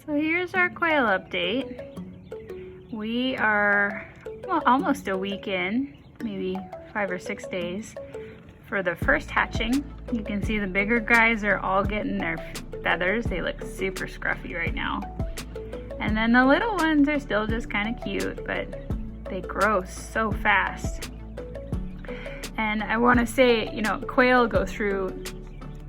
So here's our quail update. We are, well, almost a week in, maybe 5 or 6 days for the first hatching. You can see the bigger guys are all getting their feathers. They look super scruffy right now. And then the little ones are still just kind of cute, but they grow so fast. And I want to say, you know, quail go through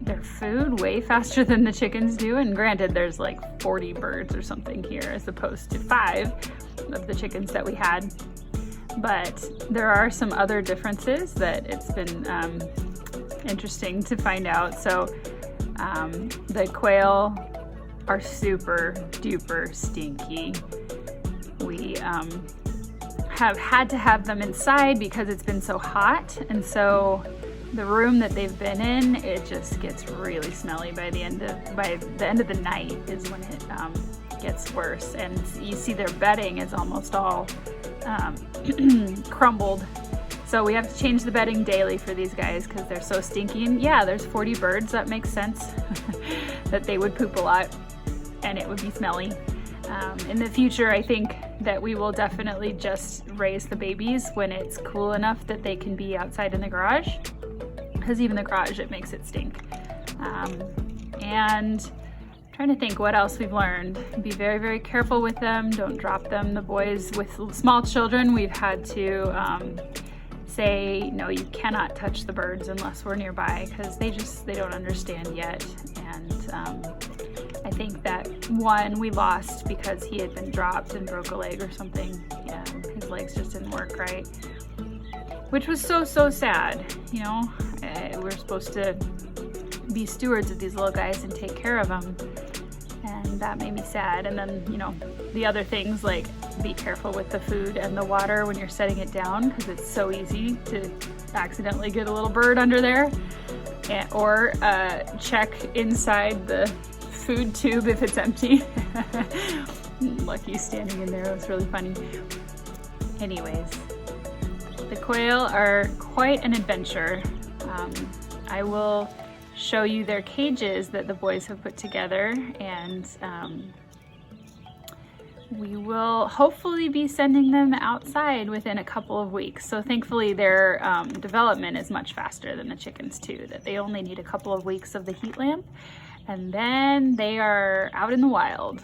their food way faster than the chickens do. And granted, there's like 40 birds or something here as opposed to 5 of the chickens that we had. But there are some other differences that it's been interesting to find out. So the quail are super duper stinky. We have had to have them inside because it's been so hot, and so the room that they've been in, it just gets really smelly by the end of the night is when it gets worse. And you see their bedding is almost all crumbled. So we have to change the bedding daily for these guys because they're so stinky. And yeah, there's 40 birds. That makes sense that they would poop a lot and it would be smelly. In the future, I think that we will definitely just raise the babies when it's cool enough that they can be outside in the garage, because even the garage, it makes it stink. And I'm trying to think what else we've learned. Be very, very careful with them. Don't drop them. The boys with small children, we've had to say, no, you cannot touch the birds unless we're nearby, because they don't understand yet. And I think that one we lost because he had been dropped and broke a leg or something. Yeah, his legs just didn't work right, which was so sad. You know, we're supposed to be stewards of these little guys and take care of them, and that made me sad. And then, you know, the other things like be careful with the food and the water when you're setting it down, because it's so easy to accidentally get a little bird under there, or check inside the food tube if it's empty. Lucky's standing in there. It was really funny. Anyways, the quail are quite an adventure. I will show you their cages that the boys have put together, and we will hopefully be sending them outside within a couple of weeks. So thankfully their development is much faster than the chickens too, that they only need a couple of weeks of the heat lamp, and then they are out in the wild.